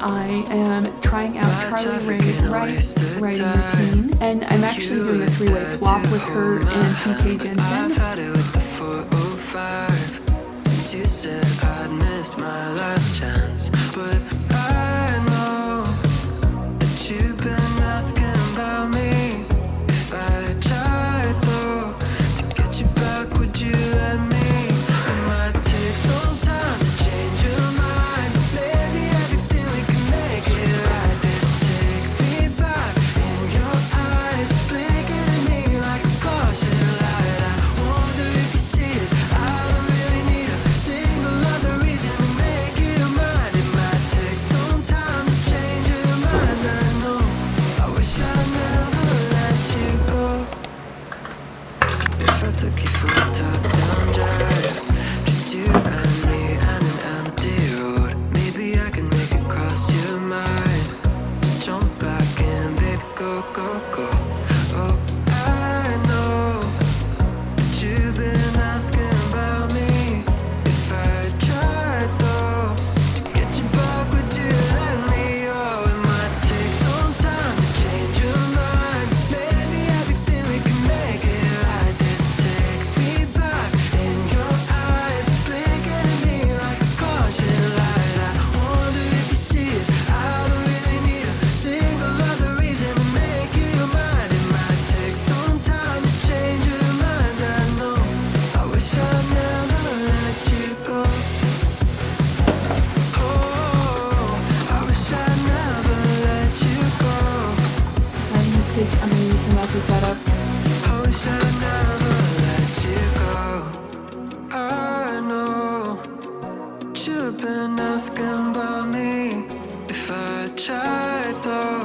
I am trying out Charlee Rae Writes writing routine, and I'm actually doing a 3-way swap with her and CK Jensen. Since you said I'd missed my last chance, but I know that you've been asking about me. If I tried though to get you back, would you let me? It might take some time to change your mind, but maybe everything we can make it right. Just take me back in your eyes, blinking at me like a caution light. I wonder if you see it. I don't really need a single other reason to make you mine. It might take some time to change your mind. I know. I wish I never let you go. If I took you for a top-down drive, just you and me and an empty road, maybe I can make it cross your mind. Jump back in, baby, go, go, go. Oh, I know that you've been asking about me. If I tried though to get you back, would you let me? Oh, it might take some time to change your mind. Maybe everything we can make it right. Just take me back in your eyes, blinking at me like a caution light. I wonder if you see it. I don't really need a single other reason to make you mine. It might take some time to change your mind. I know. I wish I never let you go. Oh, I wish I never let you go. Deciding mistakes underneath the messy setup. I wish I never let you go. I know you've been asking about me. If I tried though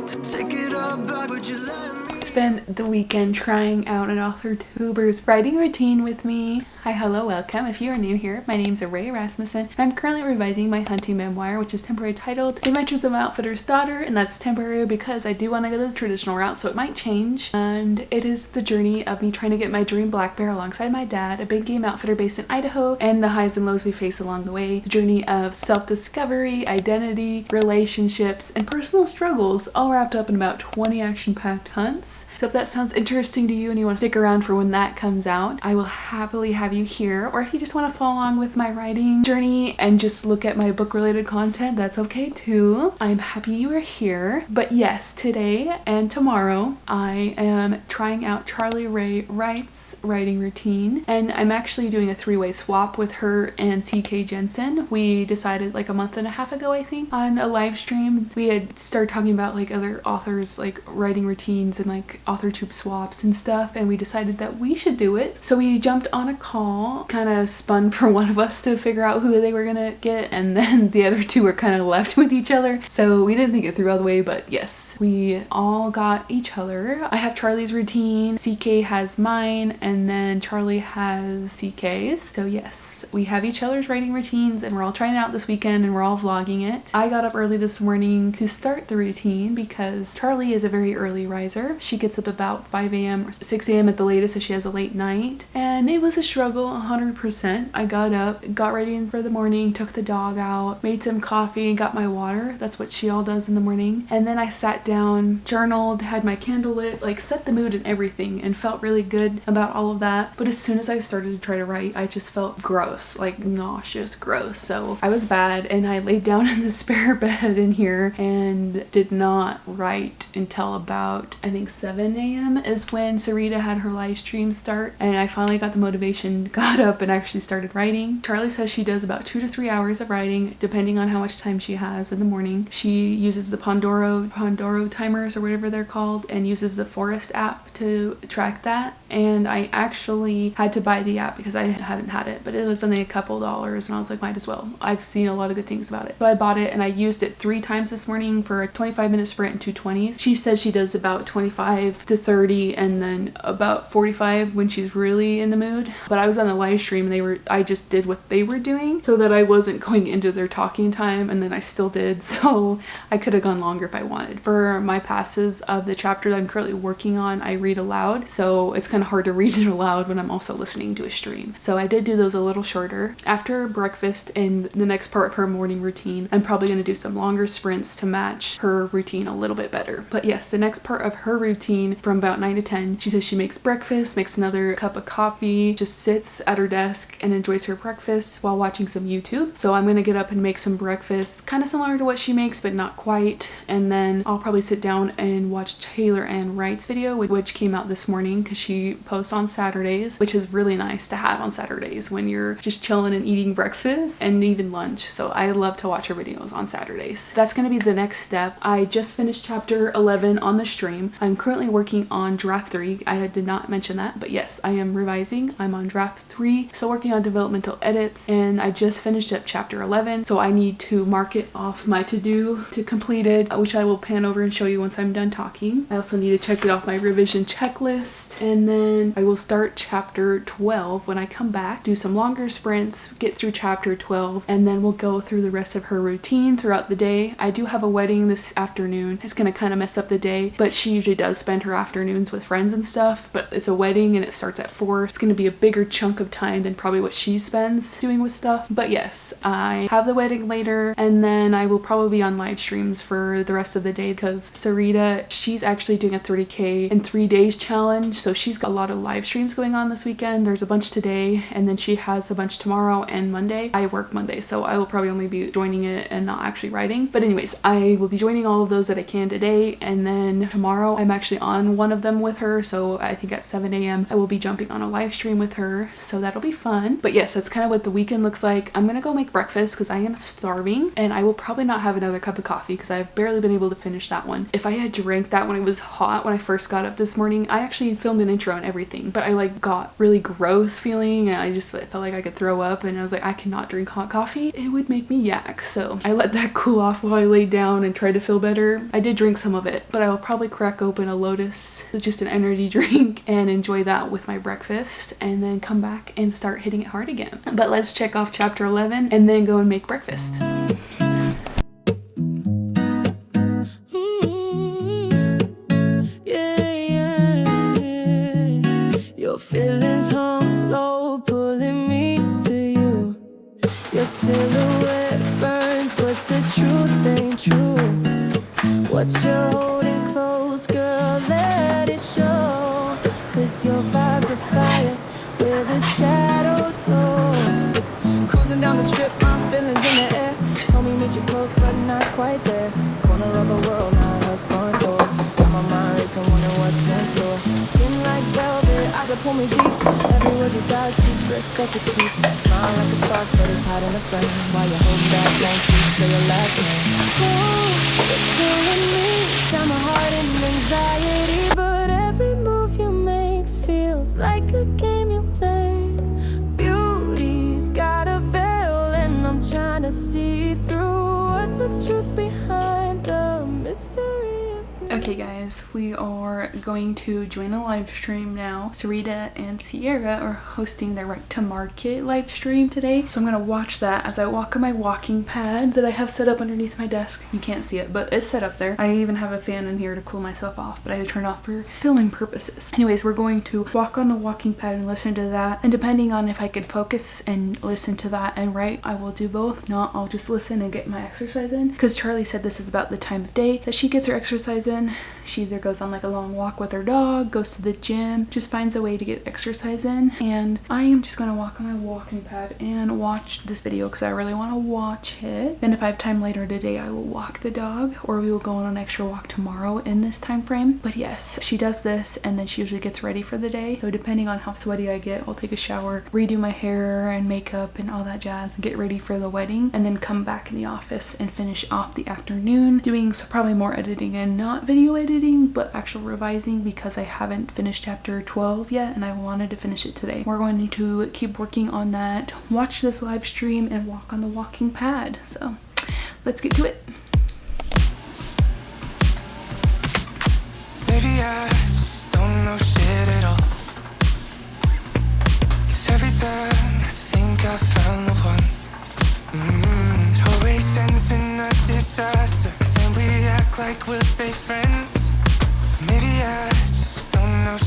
to take it all back, would you let me? Spent the weekend trying out an authortubers writing routine with me. Hi, hello, welcome. If you are new here, my name's Araya Rasmussen, and I'm currently revising my hunting memoir, which is temporarily titled The Adventures of an Outfitter's Daughter, and that's temporary because I do want to go the traditional route, so it might change. And it is the journey of me trying to get my dream black bear alongside my dad, a big game outfitter based in Idaho, and the highs and lows we face along the way. The journey of self-discovery, identity, relationships, and personal struggles, all wrapped up in about 20 action-packed hunts. So if that sounds interesting to you and you want to stick around for when that comes out, I will happily have you here. Or if you just want to follow along with my writing journey and just look at my book-related content, that's okay too. I'm happy you are here. But yes, today and tomorrow, I am trying out Charlee Rae Writes writing routine. And I'm actually doing a 3-way swap with her and CK Jensen. We decided like a month and a half ago, I think, on a live stream. We had started talking about like other authors, like writing routines and like authortube swaps and stuff, and we decided that we should do it. So we jumped on a call, kind of spun for one of us to figure out who they were gonna get, and then the other two were kind of left with each other. So we didn't think it through all the way, but yes, we all got each other. I have Charlie's routine, CK has mine, and then Charlie has CK's. So yes, we have each other's writing routines, and we're all trying it out this weekend, and we're all vlogging it. I got up early this morning to start the routine because Charlie is a very early riser. She gets up about 5 a.m. or 6 a.m. at the latest if she has a late night, and it was a struggle 100%. I got up, got ready for the morning, took the dog out, made some coffee, and got my water. That's what she all does in the morning. And then I sat down, journaled, had my candle lit, like set the mood and everything, and felt really good about all of that. But as soon as I started to try to write, I just felt gross, like nauseous gross. So I was bad, and I laid down in the spare bed in here and did not write until about, I think, 7 a.m. is when Sarita had her live stream start, and I finally got the motivation, got up and actually started writing. Charlie says she does about 2 to 3 hours of writing depending on how much time she has in the morning. She uses the Pondoro timers or whatever they're called, and uses the Forest app to track that. And I actually had to buy the app because I hadn't had it, but it was only a couple dollars, and I was like, might as well. I've seen a lot of good things about it. So I bought it, and I used it 3 times this morning for a 25-minute sprint and 2 20s. She says she does about 25 to 30 and then about 45 when she's really in the mood. But I was on the live stream, and I just did what they were doing so that I wasn't going into their talking time, and then I still did, so I could have gone longer if I wanted. For my passes of the chapter that I'm currently working on, I read aloud, so it's kind of hard to read it aloud when I'm also listening to a stream. So I did do those a little shorter. After breakfast and the next part of her morning routine, I'm probably going to do some longer sprints to match her routine a little bit better. But yes, the next part of her routine from about 9 to 10, she says she makes breakfast, makes another cup of coffee, just sits at her desk and enjoys her breakfast while watching some YouTube. So I'm going to get up and make some breakfast, kind of similar to what she makes, but not quite. And then I'll probably sit down and watch Charlee Rae Writes video, which came out this morning because she posts on Saturdays, which is really nice to have on Saturdays when you're just chilling and eating breakfast and even lunch. So I love to watch her videos on Saturdays. That's going to be the next step. I just finished chapter 11 on the stream. I'm currently working on draft 3. I did not mention that, but yes, I am revising. I'm on draft 3, so working on developmental edits, and I just finished up chapter 11, so I need to mark it off my to-do to complete it, which I will pan over and show you once I'm done talking. I also need to check it off my revision checklist, and then I will start chapter 12 when I come back, do some longer sprints, get through chapter 12, and then we'll go through the rest of her routine throughout the day. I do have a wedding this afternoon. It's gonna kind of mess up the day, but she usually does spend her afternoons with friends and stuff, but it's a wedding and it starts at 4. It's gonna be a bigger chunk of time than probably what she spends doing with stuff. But yes, I have the wedding later, and then I will probably be on live streams for the rest of the day because Sarita, she's actually doing a 30K in 3 days challenge, so she's got a lot of live streams going on this weekend. There's a bunch today, and then she has a bunch tomorrow and Monday. I work Monday, so I will probably only be joining it and not actually writing. But anyways, I will be joining all of those that I can today, and then tomorrow I'm actually on one of them with her, so I think at 7 a.m. I will be jumping on a live stream with her, so that'll be fun. But yes, that's kind of what the weekend looks like. I'm gonna go make breakfast because I am starving, and I will probably not have another cup of coffee because I've barely been able to finish that one. If I had drank that when it was hot when I first got up this morning, I actually filmed an intro and everything, but I like got really gross feeling and I just felt like I could throw up, and I was like, I cannot drink hot coffee. It would make me yak. So I let that cool off while I laid down and tried to feel better. I did drink some of it, but I will probably crack open a Lotus, just an energy drink, and enjoy that with my breakfast, and then come back and start hitting it hard again. But let's check off chapter 11 and then go and make breakfast. Your feelings hung low, pulling me to you. Your silhouette burns, but the truth ain't true. What you're holding close, girl, let it show. 'Cause your vibes are fire with a shadow glow. Cruising down the strip, my feelings in the air. Told me meet you close, but not quite there. Corner of a world, not her front door. Got my mind racing, wondering what's in store. Skin like velvet, eyes that pull me deep. Every word you got, secrets that you keep. Smile like a spark, but it's hiding the flame. While you're holding back, don't you say your last name. Oh, you're killing me. Got my heart in anxiety, but every move you make feels like a game you play. Beauty's got a veil, and I'm trying to see through. What's the truth behind the mystery? Okay guys, we are going to join a live stream now. Sarita and Sierra are hosting their Right to Market live stream today. So I'm going to watch that as I walk on my walking pad that I have set up underneath my desk. You can't see it, but it's set up there. I even have a fan in here to cool myself off, but I had to turn off for filming purposes. Anyways, we're going to walk on the walking pad and listen to that. And depending on if I could focus and listen to that and write, I will do both. If not, I'll just listen and get my exercise in. Because Charlie said this is about the time of day that she gets her exercise in. She either goes on like a long walk with her dog, goes to the gym, just finds a way to get exercise in. And I am just going to walk on my walking pad and watch this video because I really want to watch it. And if I have time later today, I will walk the dog, or we will go on an extra walk tomorrow in this time frame. But yes, she does this and then she usually gets ready for the day. So depending on how sweaty I get, I'll take a shower, redo my hair and makeup and all that jazz, and get ready for the wedding, and then come back in the office and finish off the afternoon doing probably more editing and not video editing, but actual revising, because I haven't finished chapter 12 yet and I wanted to finish it today. We're going to keep working on that, watch this live stream, and walk on the walking pad. So let's get to it. Maybe I just don't know shit at all. 'Cause every time I think I found the one, it always ends in a disaster. Then we act like we'll stay friends. Maybe I just don't know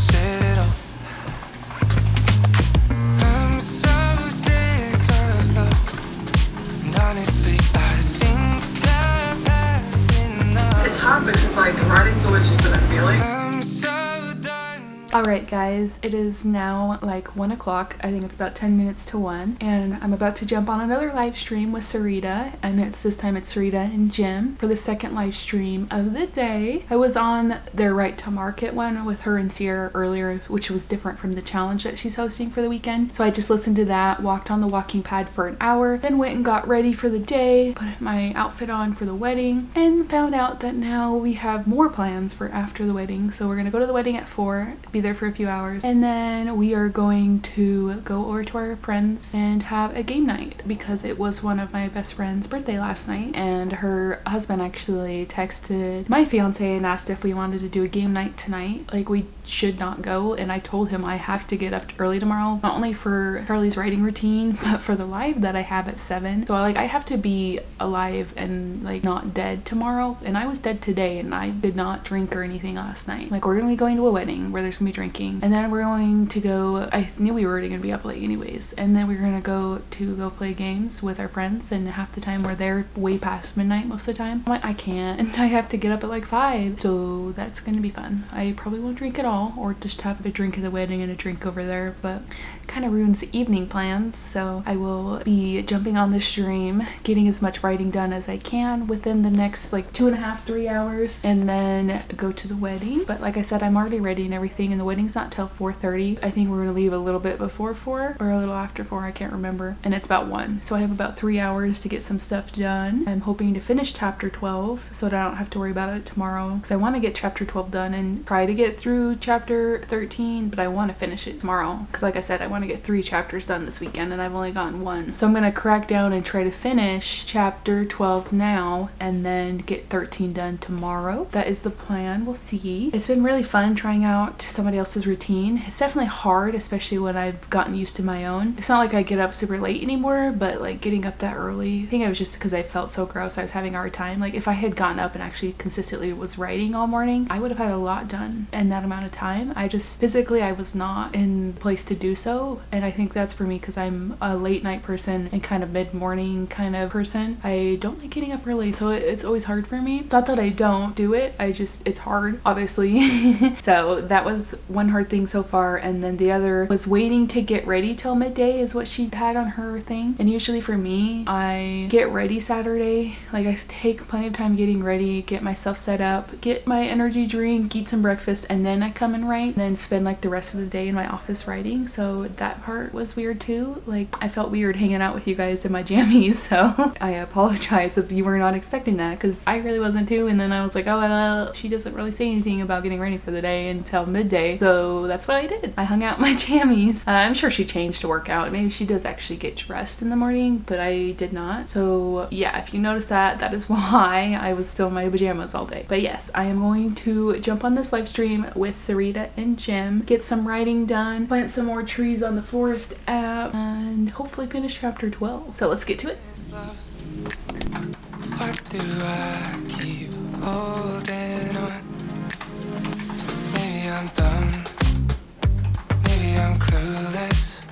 Alright guys, it is now like 1 o'clock. I think it's about 10 minutes to 1, and I'm about to jump on another live stream with Sarita, and this time it's Sarita and Jim for the second live stream of the day. I was on their Right to Market one with her and Sierra earlier, which was different from the challenge that she's hosting for the weekend. So I just listened to that, walked on the walking pad for an hour, then went and got ready for the day, put my outfit on for the wedding, and found out that now we have more plans for after the wedding. So we're gonna go to the wedding at 4, be there for a few hours, and then we are going to go over to our friends and have a game night because it was one of my best friend's birthday last night, and her husband actually texted my fiance and asked if we wanted to do a game night tonight. Like, we should not go, and I told him I have to get up early tomorrow, not only for Charlie's writing routine but for the live that I have at 7. So I have to be alive and like not dead tomorrow, and I was dead today and I did not drink or anything last night. Like, we're gonna be going to a wedding where there's gonna be drinking, and then we're going to go, I knew we were already gonna be up late anyways, and then we're gonna go play games with our friends, and half the time we're there way past midnight most of the time. I'm like, I can't, and I have to get up at like 5, so that's gonna be fun. I probably won't drink at all, or just have a drink at the wedding and a drink over there, but kind of ruins the evening plans. So I will be jumping on the stream, getting as much writing done as I can within the next like 2.5-3 hours, and then go to the wedding. But like I said, I'm already ready and everything, and the wedding's not till 4:30. I think we're gonna leave a little bit before 4 or a little after 4, I can't remember, and it's about 1, so I have about 3 hours to get some stuff done. I'm hoping to finish chapter 12 so that I don't have to worry about it tomorrow, because I want to get chapter 12 done and try to get through chapter 13, but I want to finish it tomorrow because like I said, I want to get 3 chapters done this weekend and I've only gotten 1. So I'm gonna crack down and try to finish chapter 12 now and then get 13 done tomorrow. That is the plan. We'll see. It's been really fun trying out somebody else's routine. It's definitely hard, especially when I've gotten used to my own. It's not like I get up super late anymore, but like getting up that early, I think it was just because I felt so gross. I was having a hard time. Like, if I had gotten up and actually consistently was writing all morning, I would have had a lot done in that amount of time. I just physically, I was not in place to do so, and I think that's for me because I'm a late night person and kind of mid-morning kind of person. I don't like getting up early, so it's always hard for me. It's not that I don't do it, it's hard, obviously. So that was one hard thing so far, and then the other was waiting to get ready till midday is what she had on her thing. And usually for me, I get ready Saturday, like I take plenty of time getting ready, get myself set up, get my energy drink, eat some breakfast, and then I come and write, and then spend like the rest of the day in my office writing. So that part was weird too. Like, I felt weird hanging out with you guys in my jammies, so I apologize if you were not expecting that, because I really wasn't too. And then I was like, oh well, she doesn't really say anything about getting ready for the day until midday, so that's what I did. I hung out in my jammies. I'm sure she changed to work out. Maybe she does actually get dressed in the morning, but I did not. So yeah, if you notice that, that is why I was still in my pajamas all day. But yes, I am going to jump on this live stream with Sarita and Jim, get some writing done, plant some more trees on the forest app, and hopefully finish chapter 12. So let's get to it. What do I keep holding on? Maybe I'm dumb, maybe I'm clueless,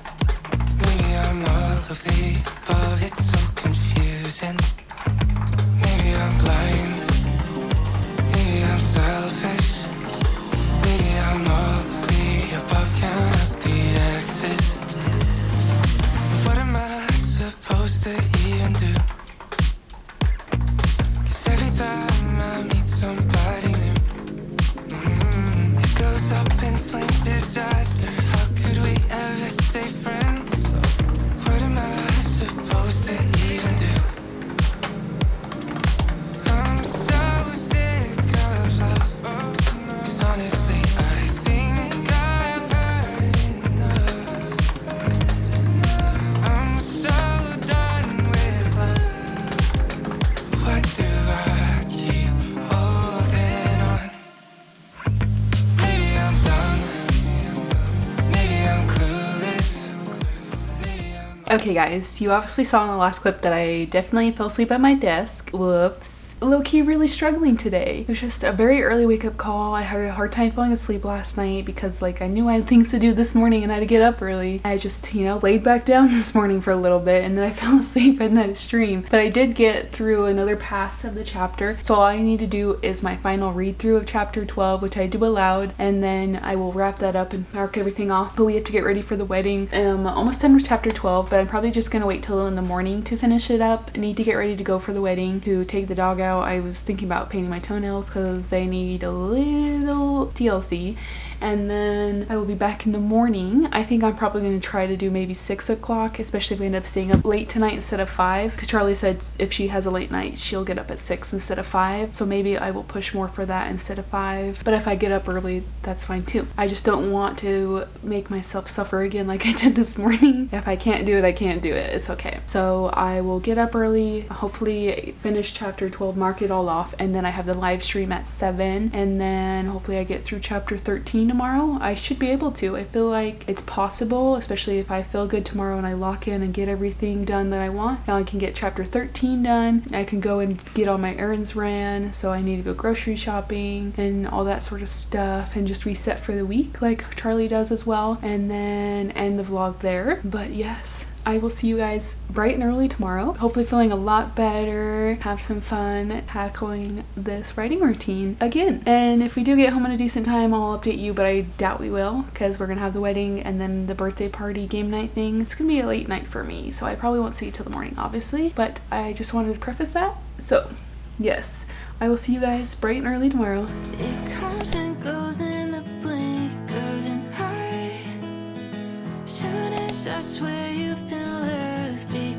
maybe I'm all of the above, it's so confusing. Maybe I'm blind, maybe I'm selfish, maybe I'm all of the above, count up the X's. What am I supposed to even do? 'Cause every time I meet somebody new, it goes up in flames, disaster. How could we ever stay friends? What am I supposed to even do? I'm so sick of love, 'cause honestly I think I've heard enough. I'm so done with love. What do I keep holding on? Maybe I'm dumb, maybe I'm clueless, maybe I'm... Okay guys, you obviously saw in the last clip that I definitely fell asleep at my desk. Whoops. low-key really struggling today. It was just a very early wake-up call. I had a hard time falling asleep last night because like I knew I had things to do this morning and I had to get up early. I just, you know, laid back down this morning for a little bit and then I fell asleep in that stream. But I did get through another pass of the chapter. So all I need to do is my final read through of chapter 12, which I do aloud, and then I will wrap that up and mark everything off. But we have to get ready for the wedding. Almost done with chapter 12, but I'm probably just gonna wait till in the morning to finish it up. I need to get ready to go for the wedding, to take the dog out. I was thinking about painting my toenails because they need a little TLC. And then I will be back in the morning. I think I'm probably going to try to do maybe 6 o'clock, especially if we end up staying up late tonight instead of 5, because Charlie said if she has a late night she'll get up at 6 instead of 5, so maybe I will push more for that instead of 5. But if I get up early, that's fine too. I just don't want to make myself suffer again like I did this morning. If I can't do it, I can't do it. It's okay. So I will get up early, hopefully finish chapter 12, mark it all off, and then I have the live stream at 7, and then hopefully I get through chapter 13 tomorrow. I should be able to. I feel like it's possible, especially if I feel good tomorrow and I lock in and get everything done that I want. Now I can get chapter 13 done. I can go and get all my errands ran, so I need to go grocery shopping and all that sort of stuff and just reset for the week like Charlie does as well, and then end the vlog there. But yes, I will see you guys bright and early tomorrow. Hopefully feeling a lot better, have some fun tackling this writing routine again. And if we do get home at a decent time, I'll update you, but I doubt we will because we're gonna have the wedding and then the birthday party game night thing. It's gonna be a late night for me, so I probably won't see you till the morning, obviously, but I just wanted to preface that. So yes, I will see you guys bright and early tomorrow. It comes and goes in the blink of an eye. Soon as I swear you've been left behind,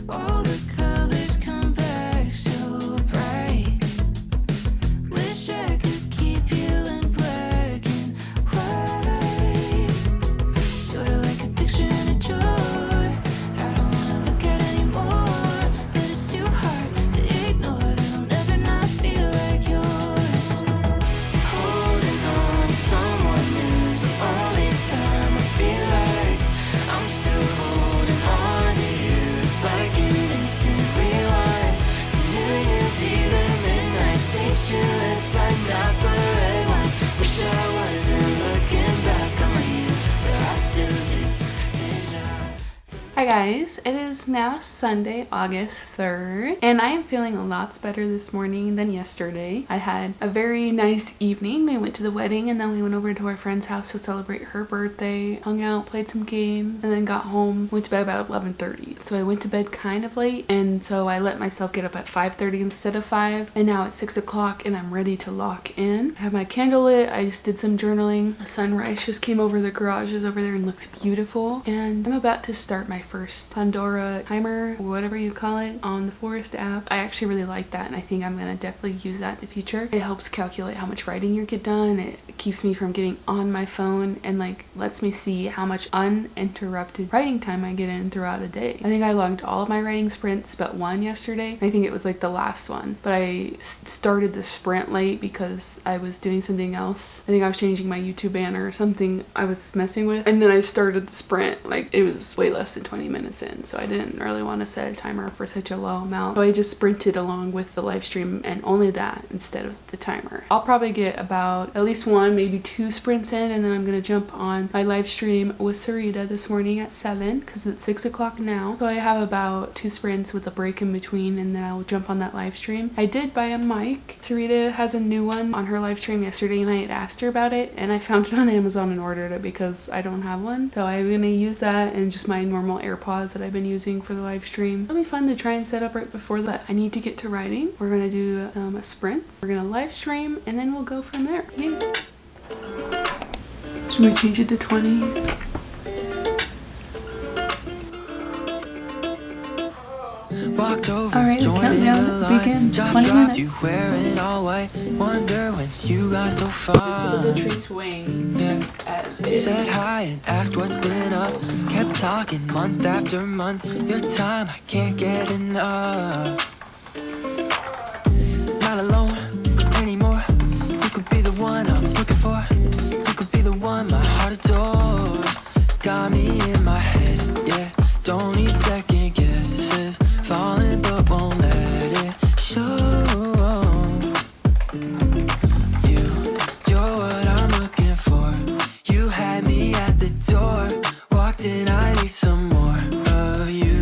all the colors come back so bright. Wish I could keep you in black and white, sort of like a picture in a drawer. I don't wanna look at anymore, but it's too hard to ignore that I'll never not feel like yours. Holding on to someone new's the only time I feel like I'm still holding on to you. It's like an instant rewind to New Year's Eve at midnight. Taste your lips like Napa red wine. Wish I wasn't looking back on you, but I still do. Deja vu. Hi guys, it is now Sunday, August 3rd, and I am feeling lots better this morning than yesterday. I had a very nice evening. We went to the wedding and then we went over to our friend's house to celebrate her birthday, hung out, played some games, and then got home, went to bed about 11:30. So I went to bed kind of late, and so I let myself get up at 5:30 instead of 5, and now it's 6 o'clock and I'm ready to lock in. I have my candle lit. I just did some journaling. The sunrise just came over the garages over there and looks beautiful, and I'm about to start my first Pondoro timer, or whatever you call it, on the Forest app. I actually really like that, and I think I'm gonna definitely use that in the future. It helps calculate how much writing you get done. It keeps me from getting on my phone and like lets me see how much uninterrupted writing time I get in throughout a day. I think I logged all of my writing sprints but one yesterday. I think it was like the last one, but I started the sprint late because I was doing something else. I think I was changing my YouTube banner or something I was messing with, and then I started the sprint. Like, it was way less than 20 minutes in, so I didn't really want to set a timer for such a low amount, so I just sprinted along with the live stream and only that instead of the timer. I'll probably get about at least 1, maybe 2 sprints in, and then I'm gonna jump on my live stream with Sarita this morning at 7 because it's 6 o'clock now, so I have about 2 sprints with a break in between, and then I'll jump on that live stream. I did buy a mic. Sarita has a new one on her live stream yesterday and I had asked her about it, and I found it on Amazon and ordered it because I don't have one, so I'm gonna use that and just my normal AirPods that I've been using for the live stream. It'll be fun to try and set up right before that. I need to get to writing. We're gonna do some sprints. We're gonna live stream and then we'll go from there. Yay. Should we change it to 20? Alright, the countdown begins. 20 minutes. You wearing all white. Wonder when you got so far. The tree swing. Yeah. As is. Said hi and asked what's been up. Kept talking month after month. Your time, I can't get enough. Not alone anymore. You could be the one I'm looking for. You could be the one my heart adores. Got me in my head, yeah. Don't need second guesses. Falling but won't need some more of you.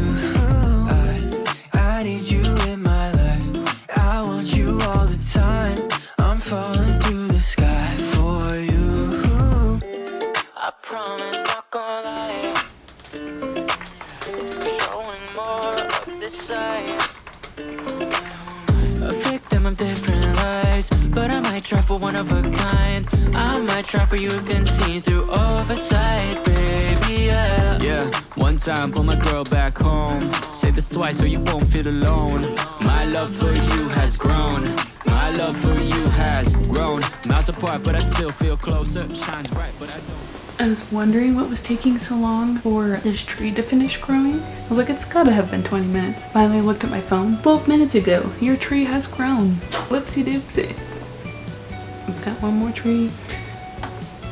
I need you in my life. I want you all the time. I'm falling through the sky for you. I promise not gonna lie. Showing more of this side. A victim of different lies, but I might try for one of a kind. I might try for you can see through oversight, baby, yeah. Yeah, one time for my girl back home. Say this twice so you won't feel alone. My love for you has grown. My love for you has grown. Miles apart, but I still feel closer. Shines bright, but I don't. I was wondering what was taking so long for this tree to finish growing. I was like, it's gotta have been 20 minutes. Finally looked at my phone. 12 minutes ago, your tree has grown. Whoopsie doopsie. We've got one more tree.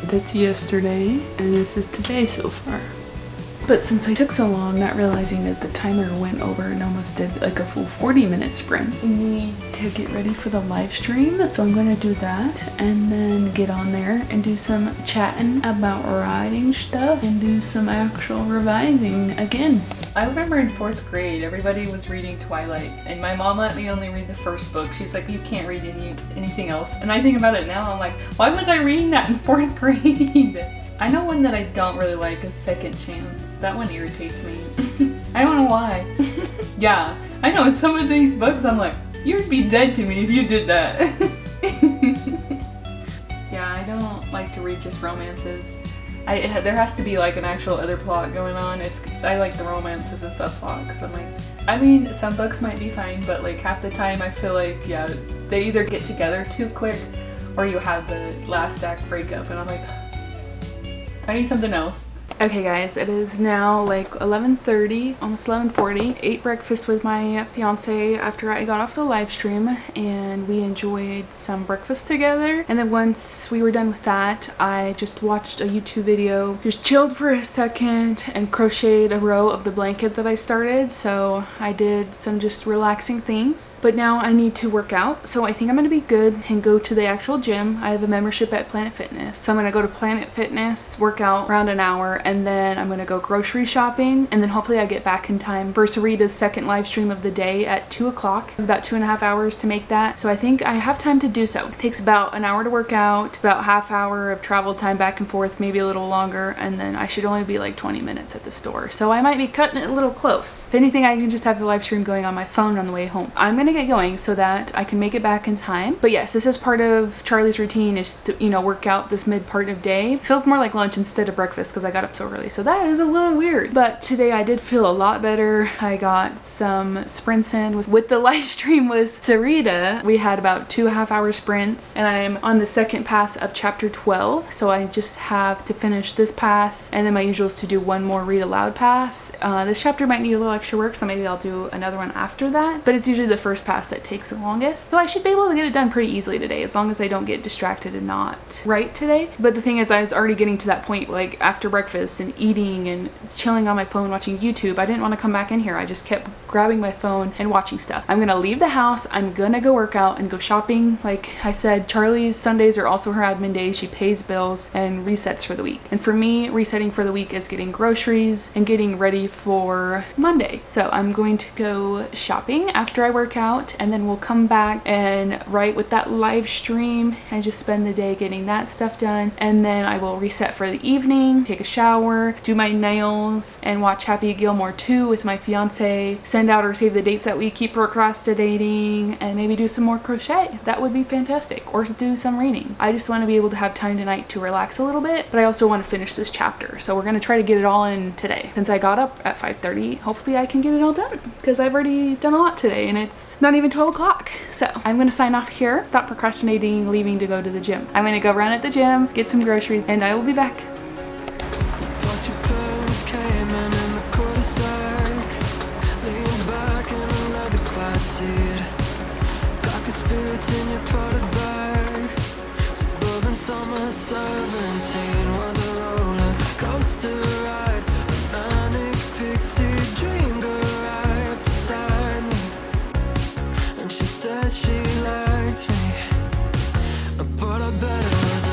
That's yesterday, and this is today so far. But since I took so long not realizing that the timer went over and almost did like a full 40-minute sprint, we need to get ready for the live stream. So I'm going to do that and then get on there and do some chatting about writing stuff and do some actual revising again. I remember in 4th grade, everybody was reading Twilight, and my mom let me only read the first book. She's like, you can't read anything else. And I think about it now, I'm like, why was I reading that in 4th grade? I know one that I don't really like is Second Chance. That one irritates me. I don't know why. Yeah, I know in some of these books I'm like, you'd be dead to me if you did that. Yeah, I don't like to read just romances. There has to be like an actual other plot going on. I like the romance as a subplot because I'm like, I mean, some books might be fine, but like half the time I feel like, yeah, they either get together too quick or you have the last act breakup and I'm like, I need something else. Okay guys, it is now like 11:30, almost 11:40. Ate breakfast with my fiance after I got off the live stream and we enjoyed some breakfast together. And then once we were done with that, I just watched a YouTube video, just chilled for a second and crocheted a row of the blanket that I started. So I did some just relaxing things. But now I need to work out. So I think I'm gonna be good and go to the actual gym. I have a membership at Planet Fitness. So I'm gonna go to Planet Fitness, work out around an hour, and then I'm gonna go grocery shopping, and then hopefully I get back in time for Sarita's second live stream of the day at 2 o'clock. About 2.5 hours to make that, so I think I have time to do so. It takes about an hour to work out, about half hour of travel time back and forth, maybe a little longer, and then I should only be like 20 minutes at the store. So I might be cutting it a little close. If anything, I can just have the live stream going on my phone on the way home. I'm gonna get going so that I can make it back in time. But yes, this is part of Charlie's routine, is to, you know, work out this mid part of day. It feels more like lunch instead of breakfast because I got up so early. So that is a little weird, but today I did feel a lot better. I got some sprints in with the live stream with Sarita. We had about 2.5 hour sprints and I'm on the second pass of chapter 12. So I just have to finish this pass and then my usual is to do one more read aloud pass. This chapter might need a little extra work, so maybe I'll do another one after that, but it's usually the first pass that takes the longest. So I should be able to get it done pretty easily today as long as I don't get distracted and not write today. But the thing is, I was already getting to that point, like after breakfast and eating and chilling on my phone watching YouTube. I didn't want to come back in here. I just kept grabbing my phone and watching stuff. I'm gonna leave the house. I'm gonna go work out and go shopping. Like I said, Charlie's Sundays are also her admin days. She pays bills and resets for the week. And for me, resetting for the week is getting groceries and getting ready for Monday. So I'm going to go shopping after I work out, and then we'll come back and write with that live stream and just spend the day getting that stuff done. And then I will reset for the evening, take a shower, do my nails, and watch Happy Gilmore 2 with my fiance, send out or save the dates that we keep procrastinating, and maybe do some more crochet. That would be fantastic. Or do some reading. I just want to be able to have time tonight to relax a little bit, but I also want to finish this chapter. So we're going to try to get it all in today. Since I got up at 5:30, hopefully I can get it all done because I've already done a lot today and it's not even 12 o'clock. So I'm going to sign off here, stop procrastinating, leaving to go to the gym. I'm going to go run at the gym, get some groceries, and I will be back. In your potted bag, suburban summer 17 was a roller coaster ride. A manic pixie dream girl right beside me, and she said she liked me, but I bet it was a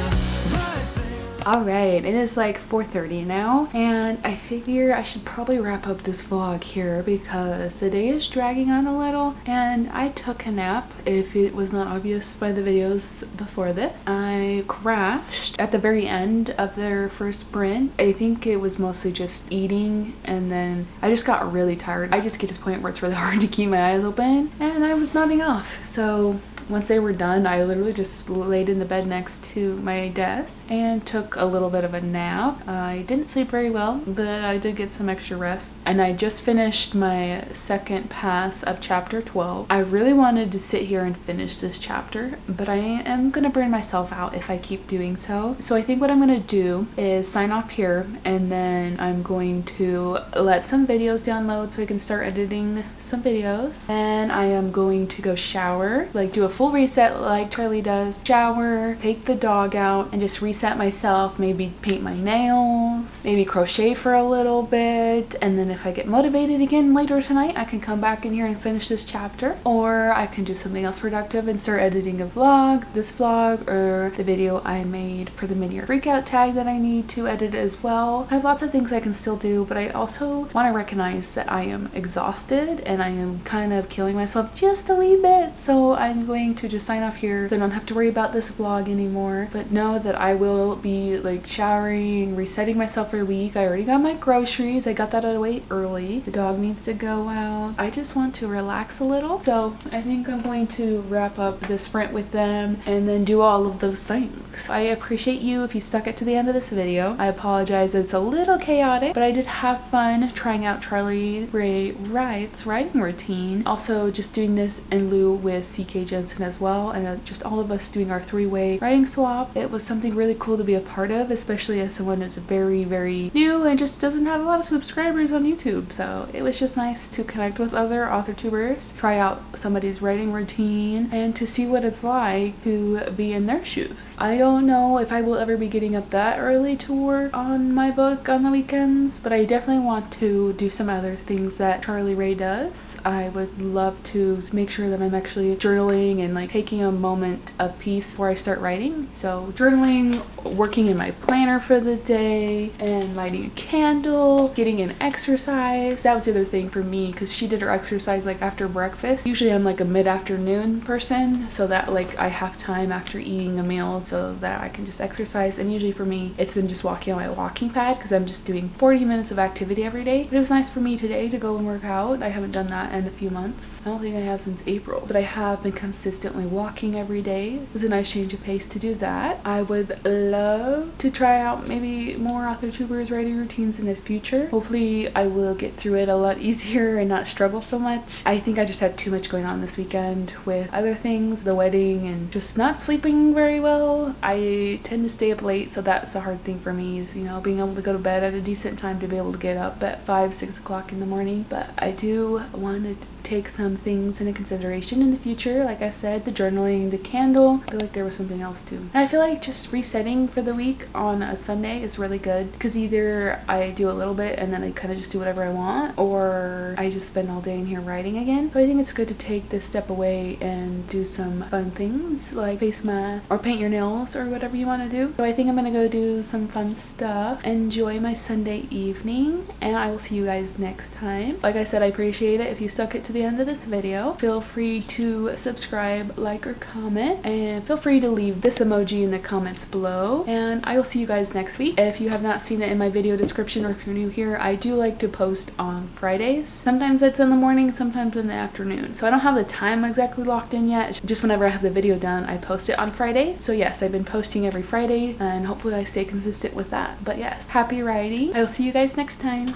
right thing. Alright, it is like 4:30 now, and I figure I should probably wrap up this vlog here because the day is dragging on a little, and I took a nap, if it was not obvious by the videos before this. I crashed at the very end of their first sprint. I think it was mostly just eating, and then I just got really tired. I just get to the point where it's really hard to keep my eyes open, and I was nodding off. So once they were done, I literally just laid in the bed next to my desk and took a little bit of a nap. I didn't sleep very well, but I did get some extra rest. And I just finished my second pass of chapter 12. I really wanted to sit here and finish this chapter, but I am gonna burn myself out if I keep doing so. So I think what I'm gonna do is sign off here, and then I'm going to let some videos download so I can start editing some videos. And I am going to go shower, like do a full reset like Charlie does. Shower, take the dog out, and just reset myself. Maybe paint my nails, maybe crochet for a little bit, and then if I get motivated again later tonight, I can come back in here and finish this chapter, or I can do something else productive and start editing a vlog, this vlog, or the video I made for the mid-year freakout tag that I need to edit as well. I have lots of things I can still do, but I also want to recognize that I am exhausted and I am kind of killing myself just a wee bit. So I'm going to just sign off here so I don't have to worry about this vlog anymore, but know that I will be like showering, resetting myself for a week. I already got my groceries. I got that out of the way early. The dog needs to go out. I just want to relax a little. So I think I'm going to wrap up the sprint with them and then do all of those things. I appreciate you if you stuck it to the end of this video. I apologize it's a little chaotic, but I did have fun trying out Charlee Rae Writes writing routine. Also just doing this in lieu with CK Jensen as well, and just all of us doing our three-way writing swap. It was something really cool to be a part of, especially as someone who's very new and just doesn't have a lot of subscribers on YouTube. So it was just nice to connect with other authortubers, try out somebody's writing routine, and to see what it's like to be in their shoes. I don't know if I will ever be getting up that early to work on my book on the weekends, but I definitely want to do some other things that Charlee Rae does. I would love to make sure that I'm actually journaling and like taking a moment of peace before I start writing. So journaling, working in my planner for the day, and lighting a candle, getting in exercise. That was the other thing for me, because she did her exercise like after breakfast. Usually I'm like a mid-afternoon person, so that like I have time after eating a meal so that I can just exercise. And usually for me it's been just walking on my walking pad, because I'm just doing 40 minutes of activity every day. But it was nice for me today to go and work out. I haven't done that in a few months. I don't think I have since April, but I have been consistently walking every day. It was a nice change of pace to do that. I would love to try out maybe more authortubers writing routines in the future. Hopefully I will get through it a lot easier and not struggle so much. I think I just had too much going on this weekend with other things, the wedding, and just not sleeping very well. I tend to stay up late, so that's a hard thing for me, is, you know, being able to go to bed at a decent time to be able to get up at 5-6 o'clock in the morning. But I do want to take some things into consideration in the future. Like I said, the journaling, the candle. I feel like there was something else too. And I feel like just resetting for the week on a Sunday is really good, because either I do a little bit and then I kind of just do whatever I want, or I just spend all day in here writing again. But I think it's good to take this step away and do some fun things like face masks or paint your nails or whatever you want to do. So I think I'm gonna go do some fun stuff, enjoy my Sunday evening, and I will see you guys next time. Like I said, I appreciate it if you stuck it to the end of this video. Feel free to subscribe, like, or comment, and feel free to leave this emoji in the comments below, and I will see you guys next week. If you have not seen it in my video description, or if you're new here, I do like to post on Fridays. Sometimes it's in the morning, sometimes in the afternoon, so I don't have the time exactly locked in yet. It's just whenever I have the video done, I post it on Friday. So yes, I've been posting every Friday, and hopefully I stay consistent with that. But yes, happy writing. I will see you guys next time.